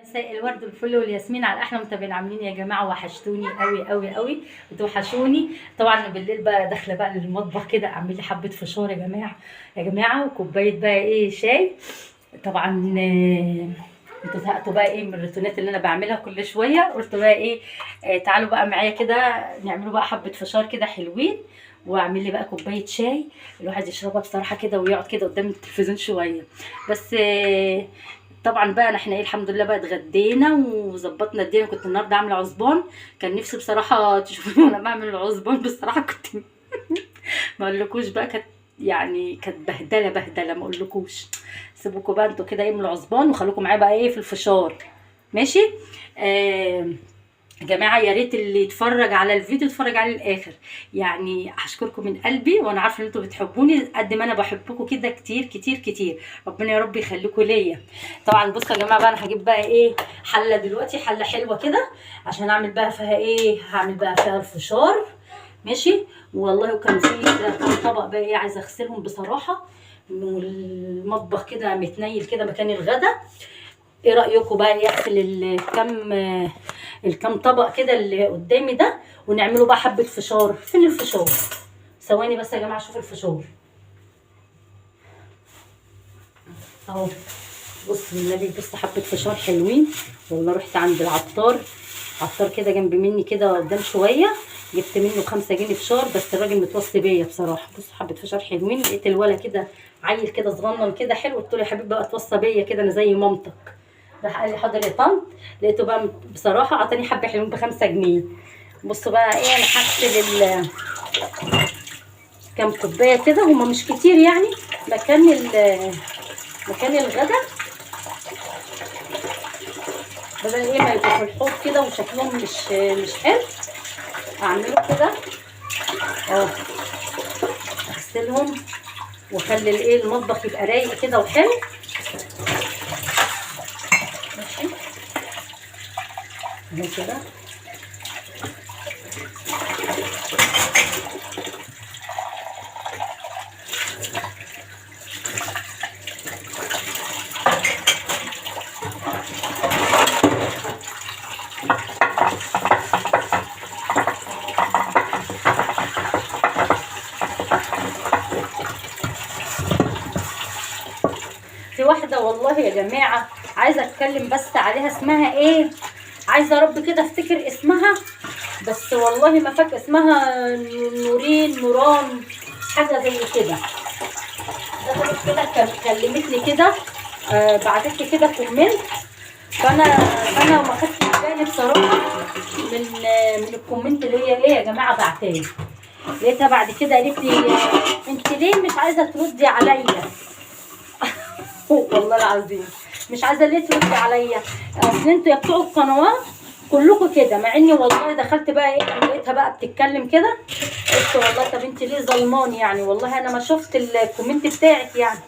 مساء الورد والفل والياسمين على احلى متابعين. عاملين يا جماعه؟ وحشتوني قوي قوي قوي، بتوحشوني. طبعا بالليل بقى داخله بقى للمطبخ كده اعمل لي حبه فشار يا جماعه يا جماعه، وكوبايه بقى ايه شاي. طبعا انتوا زهقتوا بقى ايه من الروتينات اللي انا بعملها كل شويه، قلت بقى ايه تعالوا بقى معايا كده نعملوا بقى حبه فشار كده حلوين، واعمل لي بقى كوبايه شاي الواحد يشربها بصراحه كده ويقعد كده قدام التلفزيون شويه. بس طبعا بقى احنا ايه الحمد لله بقى اتغدينا وظبطنا الدنيا. كنت النهارده عامله عزبان، كان نفسي بصراحه تشوفوني وانا بعمل العزبان. بصراحه كنت ما اقولكوش بقى، كانت بهدله بهدله ما اقولكوش. سيبوكوا بقى انتوا كده ايه من العزبان وخلوكم معايا بقى ايه في الفشار، ماشي؟ يا جماعه يا ريت اللي يتفرج على الفيديو يتفرج عليه للاخر، يعني هشكركم من قلبي، وانا عارفه ان انتوا بتحبوني قد ما انا بحبكم كده كتير كتير كتير. ربنا يا رب يخليكم ليا. طبعا بصوا يا جماعه بقى انا هجيب بقى ايه حله دلوقتي، حله حلوه كده عشان اعمل بقى فيها ايه، هعمل بقى فيها الفشار، ماشي؟ والله وكان في كام طبق بقى ايه عايزه اغسلهم بصراحه، والمطبخ كده متنيل كده مكان الغدا. ايه رايكم بقى يغسل الكام طبق كده اللي قدامي ده ونعمله بقى حبه فشار؟ فين الفشار؟ ثواني بس يا جماعه اشوف الفشار اهو. بصوا النبي، بص حبه فشار حلوين والله. رحت عند العطار كده جنب مني كده قدام شويه، جبت منه ب5 جنيه فشار، بس الراجل متوصي بيا بصراحه. بص حبه فشار حلوين. لقيت الولا كده عيل كده صغنن كده حلو، قلت له يا حبيبي بقى اتوصى بيا كده انا زي مامتك. راح قال لي حاضر يا طنط. لقيته بقى بصراحه عطاني حبه حلوين ب5 جنيه. بصوا بقى ايه، انا هغسل كام كوبايه كده، هما مش كتير يعني، مكان الغدا، بدل ايه ما يبقوا في الحوض كده وشكلهم مش حلو. اعمله كده اهو، اغسلهم واخلي الايه المطبخ يبقى رايق كده وحلو، ماشي اهو كده. في واحده والله يا جماعه عايزه اتكلم بس عليها، اسمها ايه؟ عايزه يا رب كده افتكر اسمها، بس والله ما فاكره اسمها. نوران حاجه زي كده. دخلت كده كلمتني كده، بعتت لي كده كومنت، فانا ما خدتش بالي بصراحه من الكومنت اللي هي ايه يا جماعه بعتالي. لقيتها بعد كده قالت لي انت ليه مش عايزه تردي عليا؟ والله العظيم مش عايزه ليه تردي عليا؟ اصل انتوا يا بتوع القنوات كلكم كده، مع اني والله دخلت بقى ايه لقيتها بقى بتتكلم كده، قلت والله طب انت ليه ظلماني يعني؟ والله انا ما شفت الكومنت بتاعك يعني.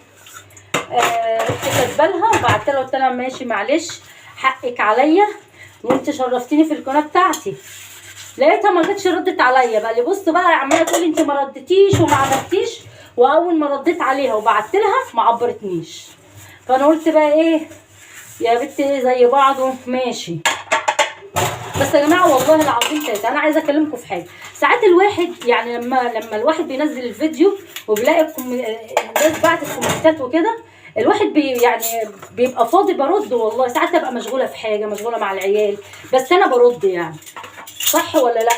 رحت كاتبه لها وبعت لها قلت لها ماشي معلش حقك عليا وانت شرفتيني في القناه بتاعتي. لقيتها ما جتش ردت عليا بقى. اللي بص بقى عماله تقول انت ما ردتيش وما عملتيش، واول ما رديت عليها وبعت لها ما عبرتنيش. فانا قلت بقى ايه يا بنت ايه زي بعضه، ماشي. بس يا جماعه والله العظيم ثلاثه انا عايزه اكلمكم في حاجه. ساعات الواحد يعني لما الواحد بينزل الفيديو وبيلاقي الناس بعت الكومنتات وكده، الواحد يعني بيبقى فاضي برد. والله ساعات ابقى مشغوله في حاجه، مشغوله مع العيال، بس انا برد يعني، صح ولا لا؟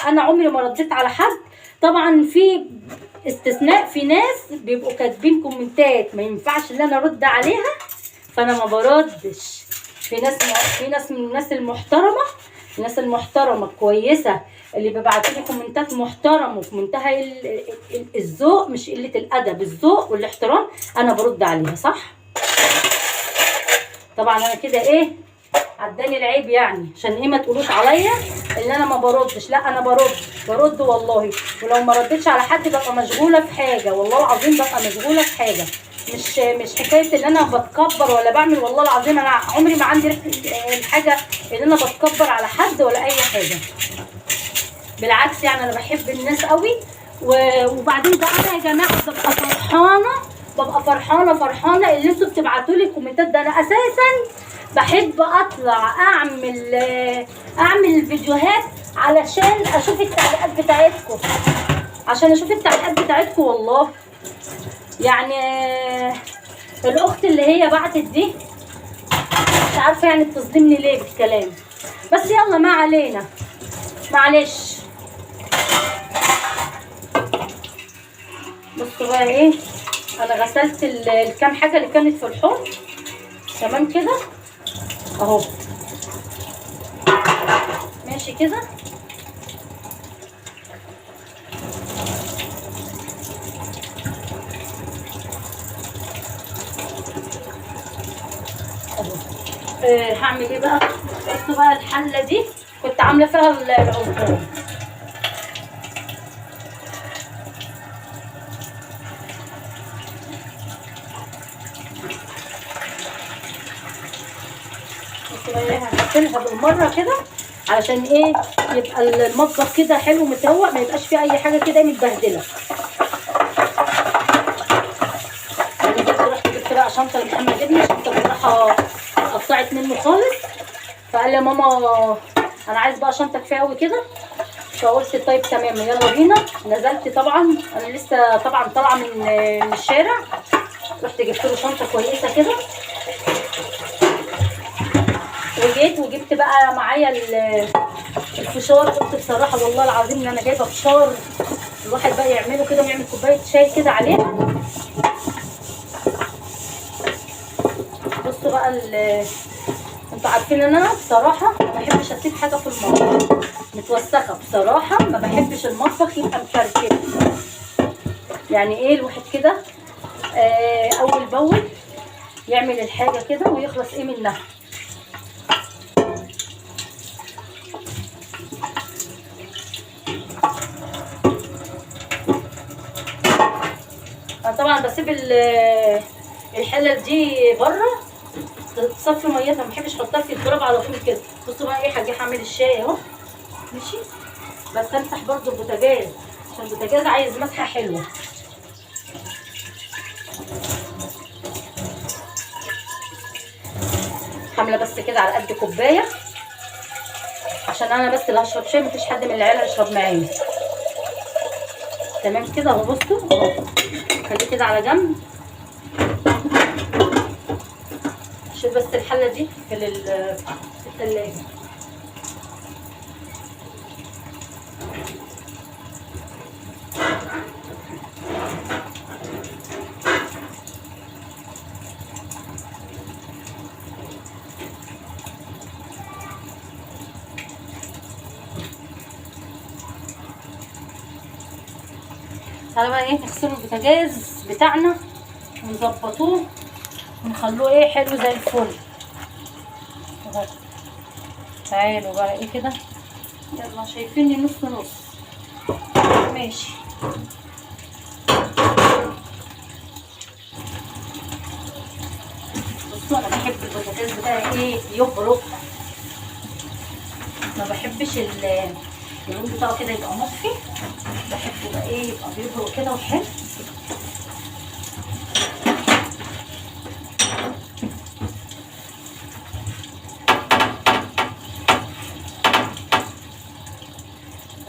انا عمري ما رديت على حد. طبعا في استثناء، في ناس بيبقوا كاتبين كومنتات ما ينفعش ان انا ارد عليها، فانا ما بردش. في ناس من الناس المحترمه الكويسه اللي بيبعتوا لي كومنتات محترمه وفي منتهى الذوق، مش قله الادب، الذوق والاحترام، انا برد عليها، صح؟ طبعا انا كده ايه عداني العيب يعني، عشان ايه ما تقولوش عليا ان انا ما بردش. لا انا برد والله، ولو ما ردتش على حد ببقى مشغوله في حاجه، والله العظيم ببقى مشغوله في حاجه، مش حكايه ان انا بتكبر ولا بعمل. والله العظيم انا عمري ما عندي الحاجه ان انا بتكبر على حد ولا اي حاجه، بالعكس يعني انا بحب الناس قوي. وبعدين بقى انا يا جماعه ببقى فرحانه اللي انتوا بتبعتوا لي الكومنتات ده. انا اساسا بحب اطلع اعمل فيديوهات علشان اشوف التعليقات بتاعتكم، عشان اشوف التعليقات بتاعتكم والله. يعني الاخت اللي هي بعتت دي مش عارفه يعني بتصدمني ليه بالكلام، بس يلا ما علينا، معلش. بصوا بقى ايه، انا غسلت الكام حاجه اللي كانت في الحوض تمام كده اهو، ماشي كده. هعمل ايه بقى؟ بصوا بقى الحله دي كنت عامله فيها العصبون. هغسلها بالمره كده علشان ايه، يبقى المطبخ كده حلو متروق، ما يبقاش فيه اي حاجه كده متبهدله. يعني كده رحت جبت بقى شنطه لمحمد ابني، شنطه بصراحه قطعت منه خالص، فقال لي يا ماما انا عايز بقى شنطه كفايه قوي كده. فقلت طيب تمام يلا بينا. نزلت طبعا، انا لسه طبعا طالعه من الشارع، رحت جبت له شنطه كويسه كده، وجيت وجبت بقى معايا الفشار. قلت بصراحه والله العظيم ان انا جايبه فشار الواحد بقى يعمله كده ويعمل كوبايه شاي كده عليها. بصوا بقى انتوا عارفين ان انا بصراحه ما بحبش اسيب حاجه في المطبخ متوسخه، بصراحه ما بحبش المطبخ يبقى مكركب. يعني ايه الواحد كده اول باول يعمل الحاجه كده ويخلص ايه منها. انا طبعا بسيب الحلل دي بره تصفي ميتها، ما بحبش احطها في التراب على طول كده. بصوا بقى ايه، هاجي اعمل الشاي اهو ماشي، بس امسح برضو البوتاجاز عشان البوتاجاز عايز مسحه حلوه. عامله بس كده على قد كوبايه عشان انا بس اللي هشرب شاي، مفيش حد من العيله يشرب معايا. تمام كده اهو. بصوا اهو، خليه كده على جنب. شيل بس الحله دي في الثلاجه. تعالوا بقى ايه، نغسلوا البوتاجاز بتاعنا ونظبطوه ونخلوه ايه حلو زي الفل اهو. تعالوا بقى ايه كده، يلا شايفيني نص نص ماشي. بصوا انا بحب البوتاجاز بتاعي ايه يبرق، ما بحبش اللون بتاعه كده يبقى مطفي، بحبه بقى ايه يبقى بيبرق كده وحلو.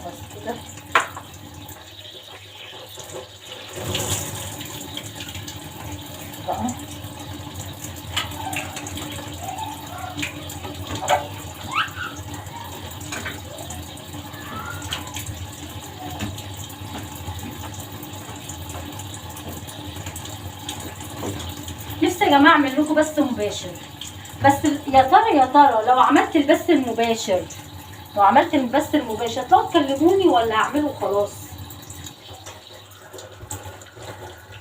بس كده بقى نفسي يا جماعه اعمل لكم بث مباشر، بس يا ترى لو عملت البث المباشر، لو عملت البث المباشر تقعدوا تكلموني ولا اعمله خلاص؟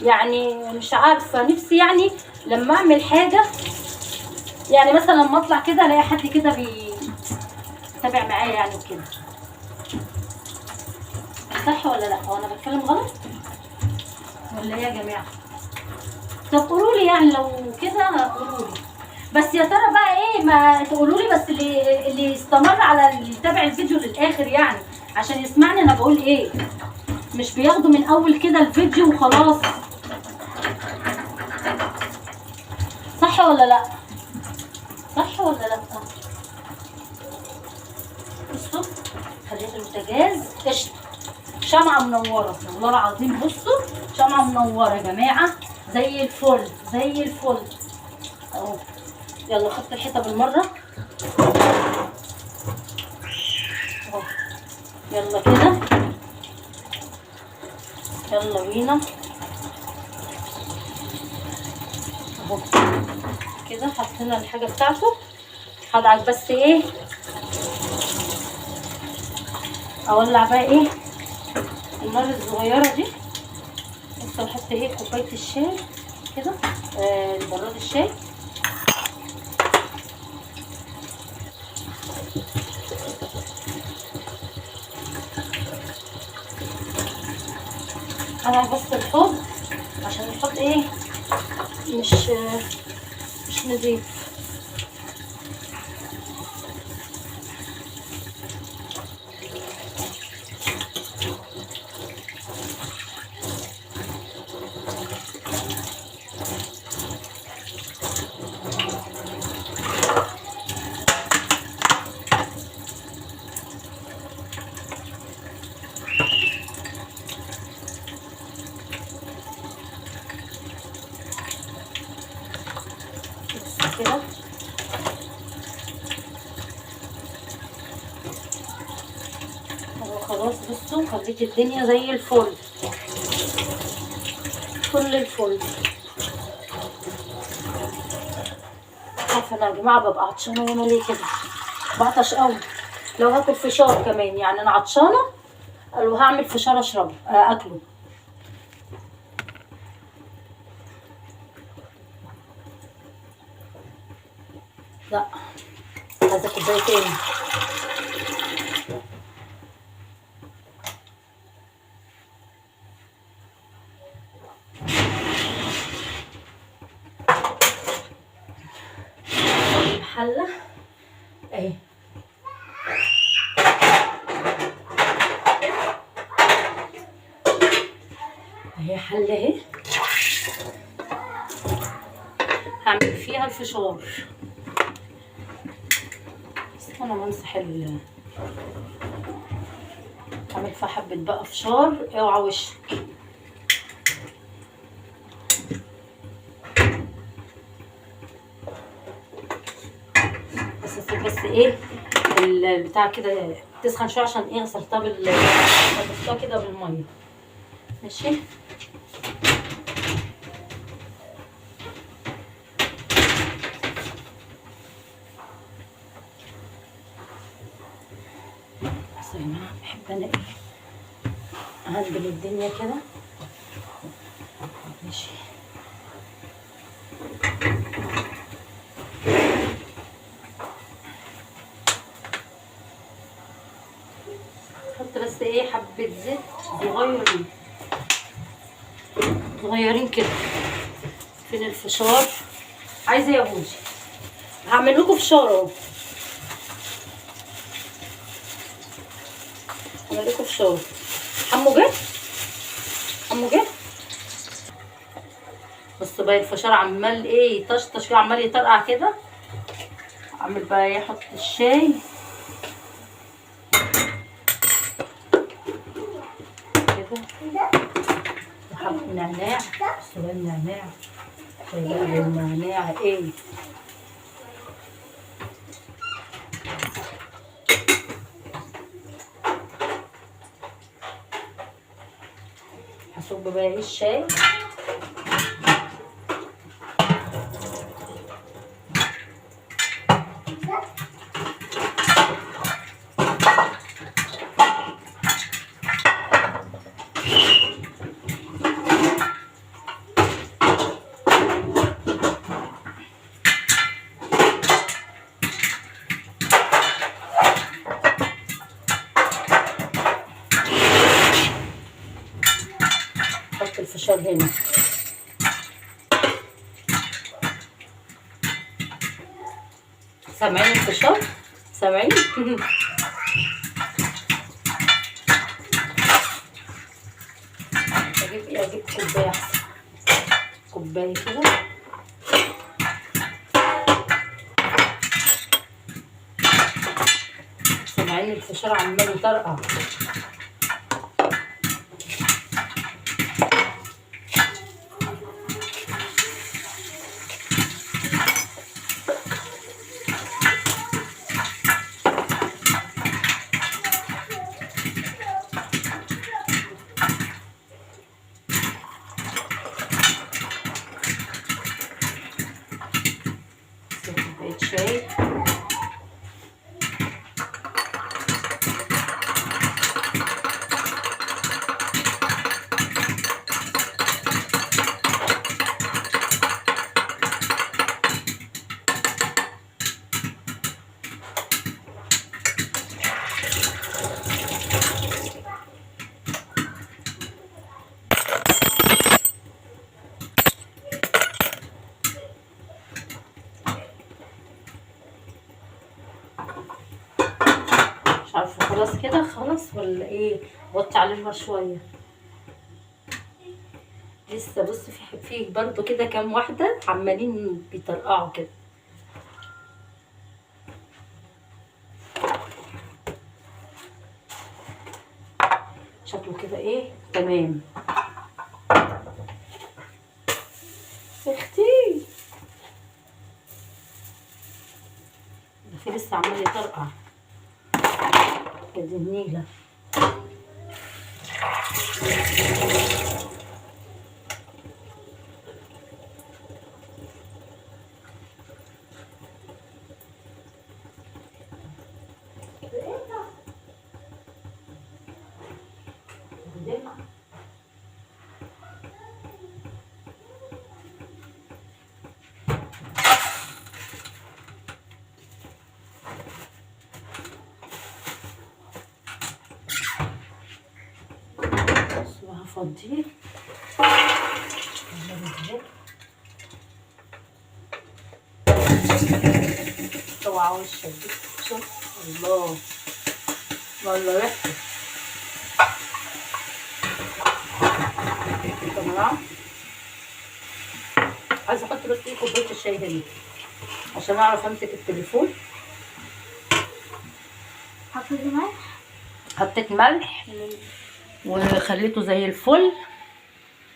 يعني مش عارفه، نفسي يعني لما اعمل حاجه، يعني مثلا لما اطلع كده الاقي حد كده بيتابع معايا يعني كده. صح ولا لا؟ هو انا بتكلم غلط ولا ايه يا جماعه؟ طب قولوا لي يعني لو كده قولوا لي. بس يا ترى بقى ايه، ما تقولوا لي بس اللي يستمر على اللي يتابع الفيديو للاخر يعني عشان يسمعني انا بقول ايه، مش بياخدوا من اول كده الفيديو وخلاص. صح ولا لا؟ صح. ولا لا؟ بصوا خليت البوتاجاز قشطه، شمعه منوره والله العظيم. بصوا شمعه منوره يا جماعه، زي الفل زي الفل اهو. يلا حط الحيطه بالمره اهو. يلا كده، يلا بينا اهو كده. حطينا الحاجه بتاعته. هدعك بس ايه، اولع بقى ايه النار الصغيره دي. بس احط ايه كوبايه الشاي كده، براد الشاي. انا بس الحوض عشان الحوض ايه مش نضيف. كده اهو خلاص. بصوا خليت الدنيا زي الفل، كل الفل. عارفه انا يا جماعه ببقى عطشانه وانا ليه كده؟ بعطش قوي. لو هاكل فشار كمان يعني انا عطشانه، لو هعمل فشار اشربه اكله. لا عايزه كوبايه تاني. حله اهي، اهي حله اهي، هعمل فيها الفشار. بس انا بمسح اعمل فيها حبه بقى فشار. اوعى وشك. بس اسيب بس ايه البتاع كده تسخن شويه، عشان ايه غسلتها غسلتها كده بالميه. ماشي. بس يا جماعه بحب انا ايه اهندل الدنيا كده. ماشي. حط بس ايه حبه زيت صغيرين صغيرين كده. فين الفشار؟ عايزه يا بوجي هعمل لكم فشار اهو. هعمل لكم فشار. حمو جه، حمو جه. بصوا بقى الفشار عمال ايه يطشطش كده، عمال يطرقع كده. اعمل بقى ايه، احط الشاي كده وحب نعناع. بصوا بقى النعناع، شاي بقى بالنعناع ايه. هصب بقى ايه الشاي. احط الفشار هنا. سامعين الفشار؟ سامعين؟ اجيب كوبايه احسن، كوبايه كده. ان الفشار عمال يطرقع. كوباية شاي. مش عارفه خلاص كده، خلاص ولا ايه؟ وطي عليه النار شويه. لسه بص في برضو كده كام واحده عمالين بيطرقعوا كده. شكله كده ايه تمام. اختي ده في لسه عمال يطرقع كده النيله. وهفضيه. اوعى وشك دي. شوف الله والله ريحته تمام. عايزه احط بس ايه كوبايه الشاي هنا عشان اعرف امسك التليفون. حطيت ملح. حطيت ملح وخليته زي الفل.